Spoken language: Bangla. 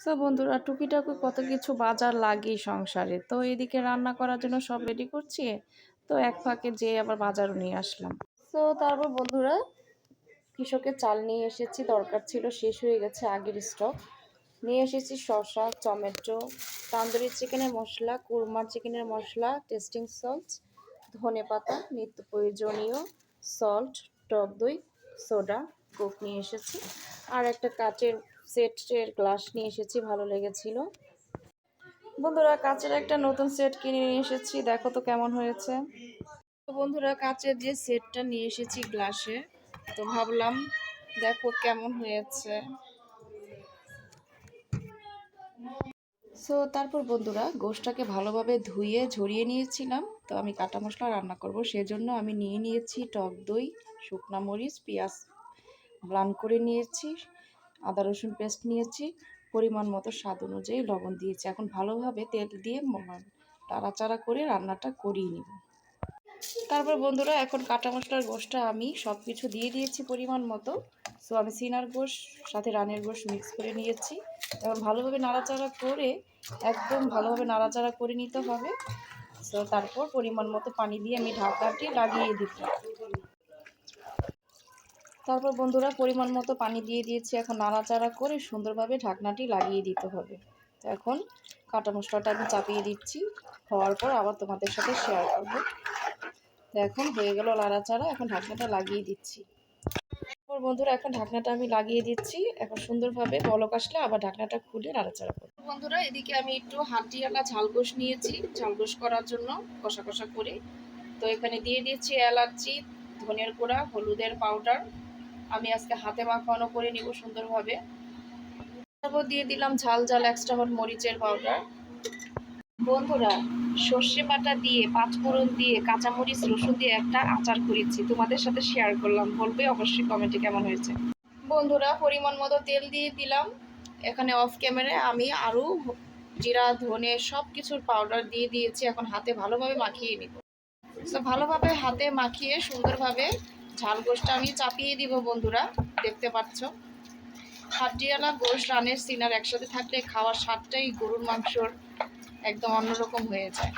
সো বন্ধুরা, টুকিটাকি কত কিছু বাজার লাগে সংসারে। তো এদিকে রান্না করার জন্য সব রেডি করছি। তো এক ফাঁকে যেয়ে আবার বাজারও নিয়ে আসলাম। তো তারপর বন্ধুরা, কৃষকের চাল নিয়ে এসেছি, দরকার ছিল, শেষ হয়ে গেছে আগের স্টক। নিয়ে এসেছি শসা, টমেটো, তান্দুরি চিকেনের মশলা, কুরমার চিকেনের মশলা, টেস্টিং সল্ট, ধনেপাতা, নিত্য প্রয়োজনীয় সল্ট, টক দই, সোডা, কোক নিয়ে এসেছি। আর একটা কাচের সেটের গ্লাস নিয়ে এসেছি, ভালো লেগেছিল। বন্ধুরা, কাচের একটা নতুন সেট কিনে নিয়ে এসেছি, দেখো তো কেমন হয়েছে। তো বন্ধুরা, কাচের যে সেটটা নিয়ে এসেছি গ্লাসে, তো ভাবলাম দেখো কেমন হয়েছে। সো তারপর বন্ধুরা, গোশটাকে ভালোভাবে ধুয়ে ঝরিয়ে নিয়েছিলাম। তো আমি কাটা মশলা রান্না করব, সেজন্য আমি নিয়ে নিয়েছি টক দই, শুকনা মরিচ, পেঁয়াজ ব্লান করে নিয়েছি, আদা রসুন পেস্ট নিয়েছি, পরিমাণ মতো স্বাদ অনুযায়ী লবণ দিয়েছি। এখন ভালোভাবে তেল দিয়ে নাড়াচাড়া করে রান্নাটা করিয়ে নিব। তারপর বন্ধুরা, এখন কাটা মশলার গোশটা আমি সব কিছু দিয়ে দিয়েছি পরিমাণ মতো। সো আমি সিনার গোশ সাথে রানের গোশ মিক্স করে নিয়েছি। এখন ভালোভাবে নাড়াচাড়া করে, একদম ভালোভাবে নাড়াচাড়া করে নিতে হবে। সো তারপর পরিমাণ মতো পানি দিয়ে আমি ঢাকাটি লাগিয়ে দিব। তারপর বন্ধুরা, পরিমাণ মতো পানি দিয়ে দিয়েছি। এখন নাড়াচাড়া করে সুন্দরভাবে ঢাকনাটি লাগিয়ে দিতে হবে। তো এখন কাটা মশলাটা আমি চাপিয়ে দিচ্ছি, হওয়ার পর আবার তোমাদের সাথে শেয়ার করবো। তো এখন হয়ে গেল নাড়াচাড়া, এখন ঢাকনাটা লাগিয়ে দিচ্ছি। তারপর বন্ধুরা, এখন ঢাকনাটা আমি লাগিয়ে দিচ্ছি। এখন সুন্দরভাবে বলক আসলে আবার ঢাকনাটা খুলে নাড়াচাড়া করব। বন্ধুরা, এদিকে আমি একটু হাঁটিয়ালা ঝালগোশ নিয়েছি, ঝালগোশ করার জন্য কষা কষা করে। তো এখানে দিয়ে দিচ্ছি এলাচি, ধনের গুঁড়া, হলুদের পাউডার। আমি আজকে হাতে মাখানো করে নিব সুন্দরভাবে। তারপর দিয়ে দিলাম ঝাল ঝাল এক্সট্রা হট মরিচের পাউডার। বন্ধুরা, সর্ষে বাটা দিয়ে, পাঁচফোড়ন দিয়ে, কাঁচামরিচ, রসুন দিয়ে একটা আচার করেছি, তোমাদের সাথে শেয়ার করলাম। বলবে অবশ্যই কমেন্টে কেমন হয়েছে। বন্ধুরা, পরিমাণ মতো তেল দিয়ে দিলাম। এখানে অফ ক্যামেরায় আমি আরও জিরা, ধনে সব কিছুর পাউডার দিয়ে দিয়েছি। এখন হাতে ভালোভাবে মাখিয়ে নিব। তো ভালোভাবে হাতে মাখিয়ে সুন্দরভাবে ঝাল গোশটা আমি চাপিয়ে দিব। বন্ধুরা, দেখতে পাচ্ছ, হাড্ডিওয়ালা গোশ, রানের সিনার একসাথে থাকলে খাওয়ার স্বাদটাই গরুর মাংসর একদম অন্যরকম হয়ে যায়।